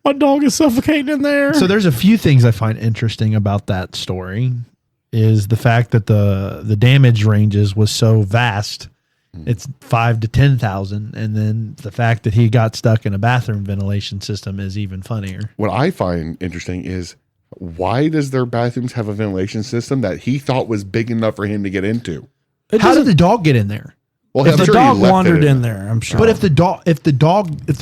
A: My dog is suffocating in there.
B: So there's a few things I find interesting about that story. Is the fact that the damage ranges was so vast. It's 5 to 10,000, and then the fact that he got stuck in a bathroom ventilation system is even funnier.
C: What I find interesting is, why does their bathrooms have a ventilation system that he thought was big enough for him to get into?
B: How did the dog get in there?
C: Well,
A: if the dog wandered in there, I'm sure.
B: But if the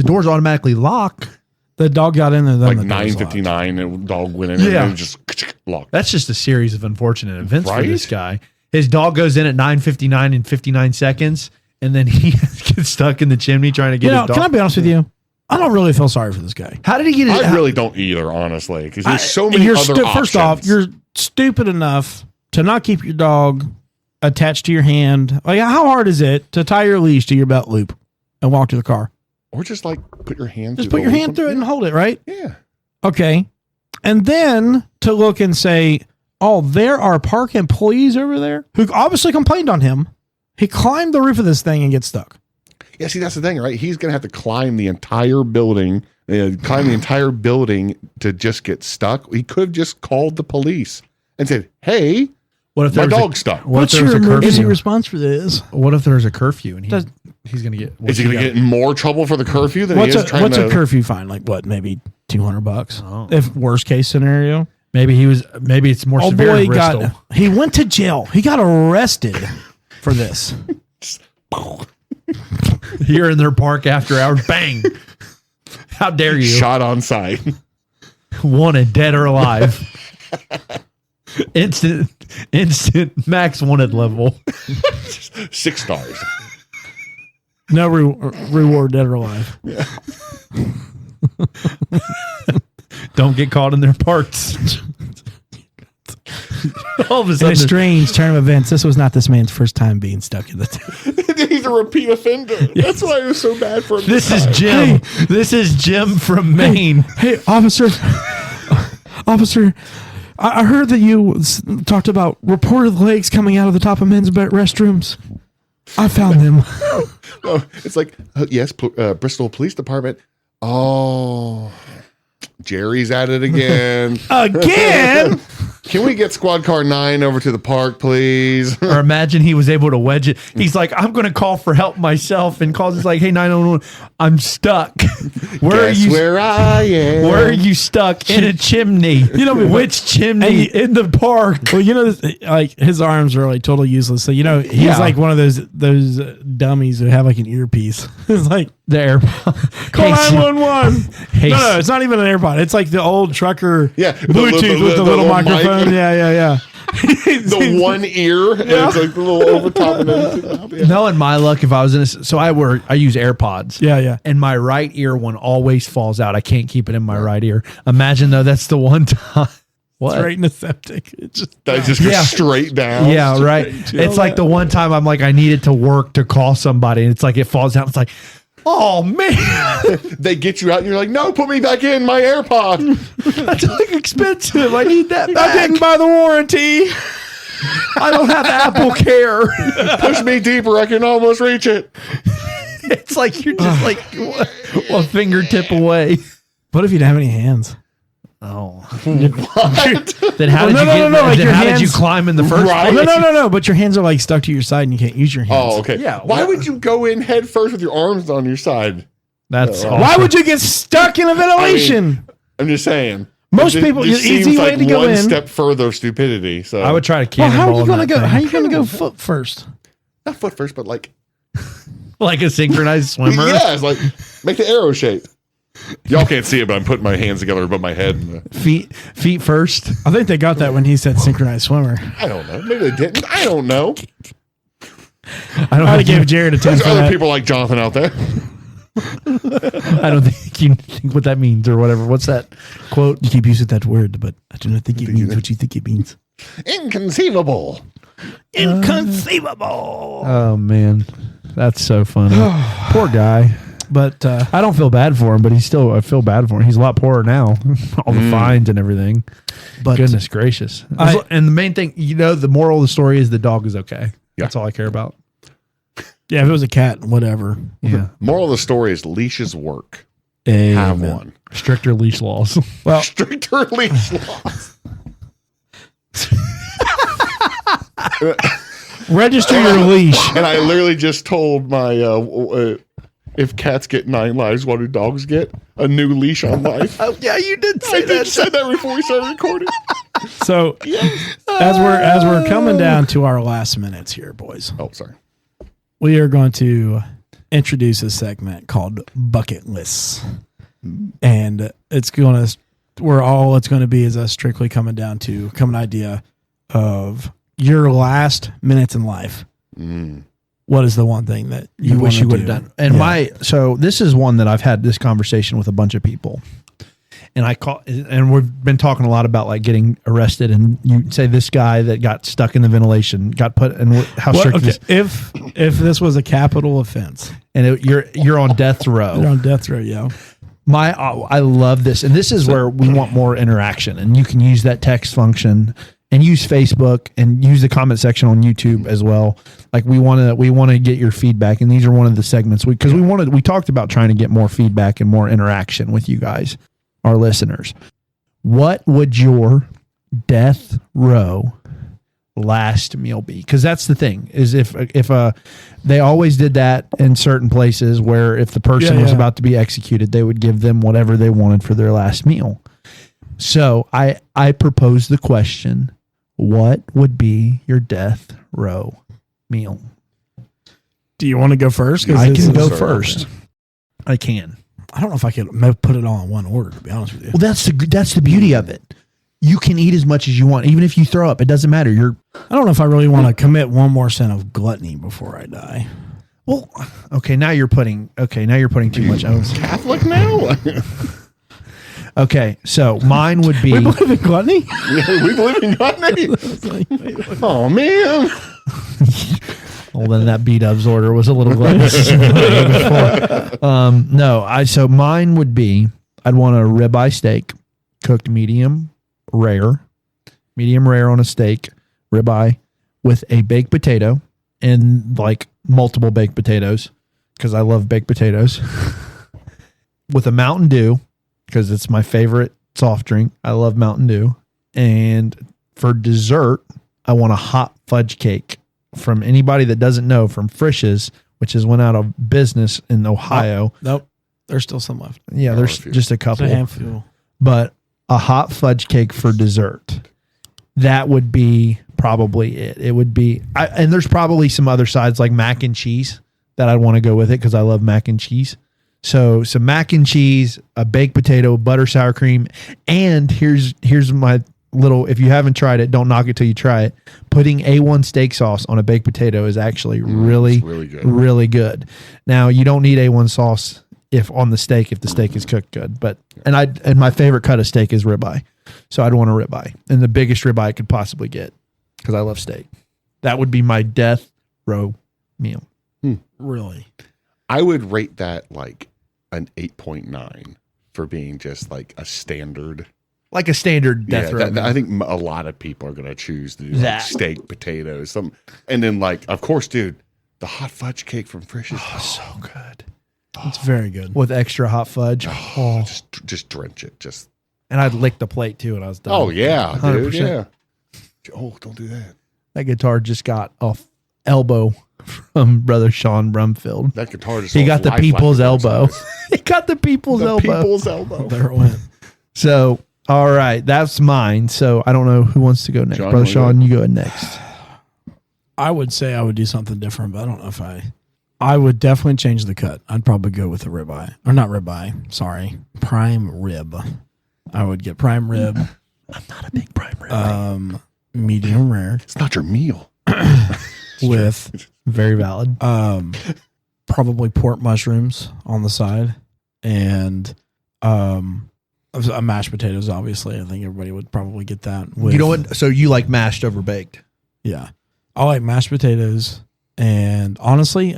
B: doors automatically lock,
A: the dog got in there. Then
C: 9:59, and the dog went in and it just locked.
B: That's just a series of unfortunate events for this guy. His dog goes in at 9:59 and 59 seconds, and then he gets stuck in the chimney trying to get his dog.
A: Can I be honest with you? I don't really feel sorry for this guy.
B: How did he get it?
C: I really don't either, honestly, because there's so many other options.
A: First off, you're stupid enough to not keep your dog attached to your hand. How hard is it to tie your leash to your belt loop and walk to the car?
C: Or just like put your hand
A: Just
C: through
A: put your hand through it and hold it, right?
C: Yeah.
A: Okay. And then to look and say, oh, there are park employees over there who obviously complained on him. He climbed the roof of this thing and gets stuck.
C: Yeah, see, that's the thing, right? He's going to have to climb the entire building, to just get stuck. He could have just called the police and said, hey,
B: What if
C: my
B: there's
C: dog's stuck.
B: What
A: What's
B: if there's
A: your
B: a
A: emergency
B: curfew?
A: response for this?
B: What if there's a curfew and
A: Does-
B: he's going to get?
C: Is he going to get in more trouble for the curfew than
A: What's
C: he is trying
A: a
C: to...
A: curfew fine? Like what? Maybe $200
B: Oh.
A: if worst case scenario.
B: Maybe it's more
A: Oh
B: severe
A: boy,
B: in Bristol.
A: he went to jail. He got arrested for this.
B: Here in their park after hours, bang! How dare you?
C: Shot on sight.
B: Wanted, dead or alive. Instant max wanted level.
C: 6 stars.
A: No reward, dead or alive.
B: Don't get caught in their parts. All of a
A: In a
B: sudden,
A: strange turn of events, this was not this man's first time being stuck in the
C: He's a repeat offender. That's why it was so bad for him.
B: this is Jim. This is Jim from Maine.
A: Hey, officer. I heard that you talked about reported legs coming out of the top of men's restrooms. I found them.
C: Oh, it's like, yes, Bristol Police Department. Oh, Jerry's at it again.
A: Again?
C: Can we get squad car 9 over to the park, please?
B: Or imagine he was able to wedge it. He's like, I'm going to call for help myself, and calls. It's like, hey, 911, I'm stuck. Where
C: Guess
B: are you?
C: where I am?
B: Where are you stuck? In a chimney. You know which chimney in the park?
A: Well, you know, like his arms are like totally useless. So, you know, he's
B: Yeah.
A: like one of those dummies who have like an earpiece. It's like,
B: The AirPod.
A: call 911.
B: Hey,
A: No, it's not even an AirPod. It's like the old trucker
C: Yeah,
A: Bluetooth with the little microphone.
C: mic.
A: Yeah.
C: The one ear, and it's like the little over top and everything. Yeah.
B: Knowing my luck, if I was in a, so I use AirPods.
A: Yeah.
B: And my right ear one always falls out. I can't keep it in my right ear. Imagine though, that's the one time. What?
A: Straight in the septic. It just
C: That just goes
B: Yeah.
C: straight down.
B: Yeah, right. It's like the one time I'm like, I needed to work to call somebody, and it's like it falls out. It's like, oh man,
C: They get you out, and you're like, no, put me back in my AirPod.
B: that's like expensive. I need that
A: I
B: back.
A: didn't buy the warranty.
B: I don't have Apple Care.
C: Push me deeper. I can almost reach it.
B: It's like you're just like a fingertip away.
A: What if you didn't have any hands?
B: Oh,
C: What?
B: then how
A: Well,
B: did you get?
A: like
B: then
A: your
B: how did you
A: hands-
B: climb in the first
C: Right.
B: place?
A: No. But your hands are like stuck to your side and you can't use your hands.
C: Oh, okay.
B: Yeah,
C: Why
B: well-
C: would you go in head first with your arms on your side?
B: That's
C: Why
B: awesome.
A: Why would you get stuck in a ventilation?
C: I'm just saying.
A: Most
C: It
A: people,
C: just
A: easy
C: seems
A: way
C: like
A: to go
C: one
A: in.
C: step further stupidity. So
B: I would try to
A: Well, how
B: cannonball.
A: are you going to
B: that
A: go?
B: thing.
A: How are you going to go foot first?
C: not foot first, but like
B: like a synchronized swimmer?
C: yeah, it's like make the arrow shape. Y'all can't see it, but I'm putting my hands together above my head. And,
B: Feet first.
A: I think they got that when he said synchronized swimmer.
C: I don't know. Maybe they didn't. I don't know.
B: I don't
A: I would
B: think
A: give Jared a 10
C: There's
A: for
C: other
A: that.
C: people like Jonathan out there.
B: I don't think you think what that means or whatever. What's that quote?
A: You keep using that word, but I do not think it means what you think it means.
C: Inconceivable.
A: Inconceivable.
B: Oh man, that's so funny. Poor guy.
A: But
B: I don't feel bad for him, but I feel bad for him. He's a lot poorer now. All the fines and everything.
A: But-
B: Goodness gracious.
A: I-
B: And the main thing, the moral of the story is the dog is okay. That's all I care about.
A: yeah, if it was a cat, whatever.
B: Yeah.
C: Moral of the story is leashes work.
A: Amen.
C: Have one.
B: Stricter leash laws.
A: Well,
C: Stricter leash laws.
A: register your leash.
C: And I literally just told my if cats get 9 lives, what do dogs get? A new leash on life.
B: Oh, yeah, you did
C: I did say that before we started recording.
A: So as we're coming down to our last minutes here, boys,
C: Oh, sorry.
A: we are going to introduce a segment called Bucket Lists. And it's going to be is us strictly coming down to an idea of your last minutes in life. What is the one thing that
B: You wish you would
A: do?
B: have done. And
A: Yeah.
B: so this is one that I've had this conversation with a bunch of people. and we've been talking a lot about like getting arrested, and you say this guy that got stuck in the ventilation got put in how strict
A: okay,
B: is,
A: if this was a capital offense
B: and you're on death row.
A: you're on death row. Yeah.
B: I love this, and this is where we want more interaction, and you can use that text function and use Facebook and use the comment section on YouTube as well. Like we want to get your feedback, and these are one of the segments we talked about trying to get more feedback and more interaction with you guys, our listeners. What would your death row last meal be? Because that's the thing, is if they always did that in certain places where if the person was about to be executed, they would give them whatever they wanted for their last meal. So I propose the question, what would be your death row meal?
A: Do you want to go first?
B: I can go first. I can.
A: I don't know if I could put it all in one order, to be honest with you.
B: Well, that's the beauty of it. You can eat as much as you want, even if you throw up. It doesn't matter.
A: I don't know if I really want to commit one more sin of gluttony before I die.
B: Well, okay. Now you're putting too much emphasis.
C: Catholic now?
B: Okay, so mine would be.
A: We believe in gluttony?
C: We believe in gluttony? Oh, man.
B: Well, then that B-dubs order was a little gluttonous. So mine would be, I'd want a ribeye steak, cooked medium rare on a steak, ribeye, with a baked potato and like multiple baked potatoes, because I love baked potatoes, with a Mountain Dew, because it's my favorite soft drink. I love Mountain Dew. And for dessert, I want a hot fudge cake. From anybody that doesn't know, from Frisch's, which has went out of business in Ohio.
A: Nope. There's still some left.
B: Yeah, there's just a couple.
A: It's a handful.
B: But a hot fudge cake for dessert. That would be probably it. It would be, and there's probably some other sides like mac and cheese that I'd want to go with it because I love mac and cheese. So some mac and cheese, a baked potato, butter, sour cream, and here's my little, if you haven't tried it, don't knock it till you try it. Putting A1 steak sauce on a baked potato is actually really good. Now, you don't need A1 sauce if the steak is cooked good, but and my favorite cut of steak is ribeye. So I'd want a ribeye, and the biggest ribeye I could possibly get because I love steak. That would be my death row meal.
A: Really?
C: I would rate that like an 8.9 for being just like a standard.
B: Like a standard death row.
C: I think a lot of people are going to choose to do like steak, potatoes, and then like, of course, dude, the hot fudge cake from Frisch's.
B: Oh, so good.
A: It's very good.
B: With extra hot fudge.
C: Just drench it.
B: And I'd lick the plate too when I was done.
C: Oh, yeah,
B: 100%.
C: dude. Yeah. Oh, don't do that.
B: That guitar just got off elbow from Brother Sean Brumfield.
C: That guitar just
B: He got the people's elbow. He got the people's elbow.
C: People's elbow.
A: There it went.
B: So, all right, that's mine. So I don't know who wants to go next. Brother Sean, you go ahead next.
A: I would say I would do something different, but I don't know if I would definitely change the cut. I'd probably go with a ribeye. Or not ribeye, sorry. Prime rib. I would get prime rib.
B: I'm not a big prime rib.
A: Medium rare.
C: It's not your meal.
A: With
B: very valid.
A: Probably pork mushrooms on the side. And mashed potatoes, obviously. I think everybody would probably get that.
B: You know what? So you like mashed over baked?
A: Yeah. I like mashed potatoes. And honestly,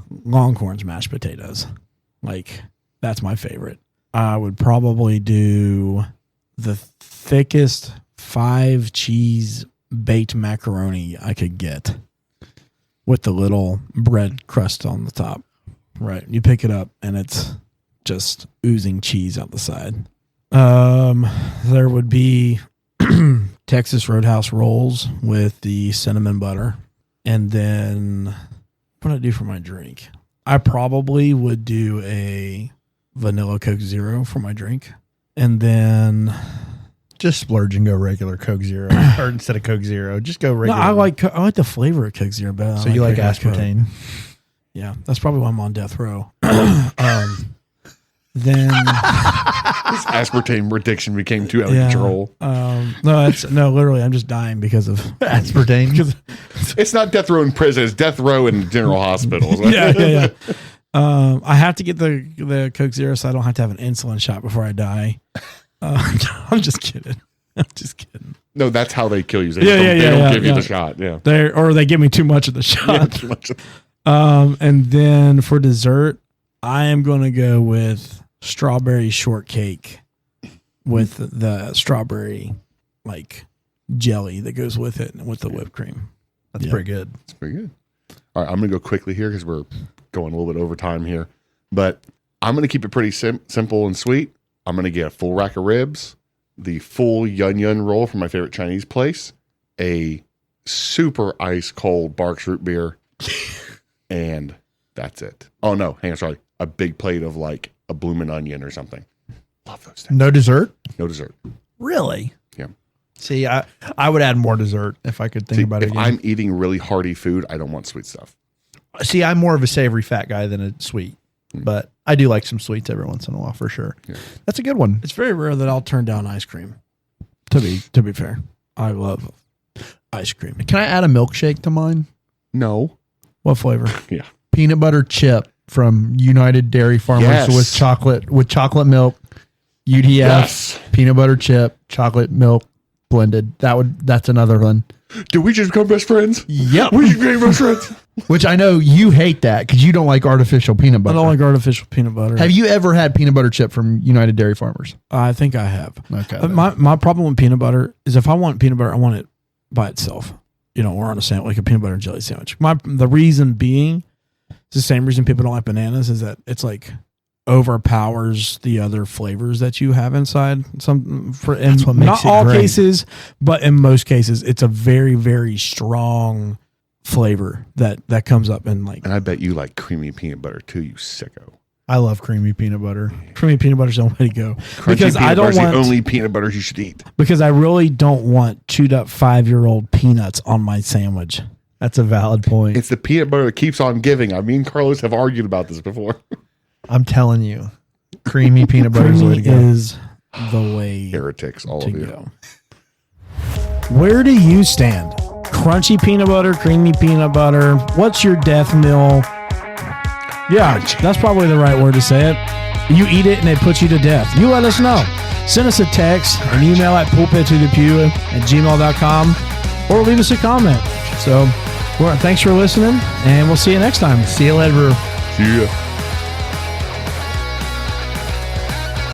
A: Longhorn's mashed potatoes. Like, that's my favorite. I would probably do the thickest 5 cheese baked macaroni I could get with the little bread crust on the top. Right. You pick it up and it's just oozing cheese out the side. There would be Texas Roadhouse rolls with the cinnamon butter. And then what would I do for my drink? I probably would do a vanilla Coke Zero for my drink. And then
B: just splurge and go regular Coke Zero. Or instead of Coke Zero, just go regular.
A: No, I like the flavor of Coke Zero better.
B: So you like aspartame?
A: Yeah, that's probably why I'm on death row. Then
C: this aspartame addiction became too out of control.
A: No, literally, I'm just dying because of
B: aspartame.
C: It's not death row in prison; it's death row in general hospitals.
A: Yeah. I have to get the Coke Zero so I don't have to have an insulin shot before I die. I'm just kidding. I'm just kidding.
C: No, that's how they kill you. They
A: Yeah,
C: don't give you
A: yeah.
C: the shot. Yeah.
A: They give me too much of the shot. And then for dessert, I am going to go with strawberry shortcake with the strawberry like jelly that goes with it and with the whipped cream.
B: That's pretty good.
C: It's pretty good. All right, I'm going to go quickly here because we're going a little bit over time here. But I'm going to keep it pretty simple and sweet. I'm going to get a full rack of ribs, the full yun yun roll from my favorite Chinese place, a super ice cold Barks root beer, and that's it. Oh, no, hang on, sorry. A big plate of like a bloomin' onion or something. Love those things.
B: No dessert?
C: No dessert.
B: Really?
C: Yeah.
B: See, I would add more dessert if I could think about it
C: if
B: again.
C: I'm eating really hearty food, I don't want sweet stuff.
B: See, I'm more of a savory fat guy than a sweet, but I do like some sweets every once in a while for sure.
C: Yeah.
B: That's a good one.
A: It's very rare that I'll turn down ice cream. To be fair, I love ice cream.
B: Can I add a milkshake to mine?
C: No.
A: What flavor?
C: Yeah.
B: Peanut butter chip from United Dairy Farmers
C: Yes.
B: with chocolate milk, UDF,
C: Yes.
B: peanut butter chip, chocolate milk blended. That's another one.
C: Did we just become best friends?
B: Yep.
C: We just became best friends.
B: Which I know you hate that because you don't like artificial peanut
A: I
B: butter.
A: don't like artificial peanut butter.
B: Have you ever had peanut butter chip from United Dairy Farmers?
A: I think I have.
B: Okay.
A: My problem with peanut butter is if I want peanut butter, I want it by itself. Or on a sandwich, like a peanut butter and jelly sandwich. The reason being, it's the same reason people don't like bananas is that it's like overpowers the other flavors that you have inside.
B: That's what makes
A: not
B: it
A: all
B: great.
A: cases, but in most cases, it's a very, very strong flavor that comes up in like
C: And I bet you like creamy peanut butter too, you sicko.
B: I love creamy peanut butter.
A: creamy peanut butter's the only way to go.
C: Crunchy
A: Because I
C: peanut
A: don't
C: butter's
A: want
C: the only peanut butter you should eat.
A: because I really don't want chewed up 5-year-old peanuts on my sandwich.
B: That's a valid point.
C: It's the peanut butter that keeps on giving. I mean, Carlos have argued about this before.
B: I'm telling you, creamy peanut butter is the way to
A: Creamy
B: go.
A: is the way
C: Heretics, all
A: to
C: of you.
A: go. Where do you stand? Crunchy peanut butter, creamy peanut butter. What's your death meal? Yeah, that's probably the right word to say it. You eat it and it puts you to death. You let us know. Send us a text, an email at pulpittothepew@gmail.com, or leave us a comment. So, thanks for listening, and we'll see you next time.
B: See you later.
C: See ya.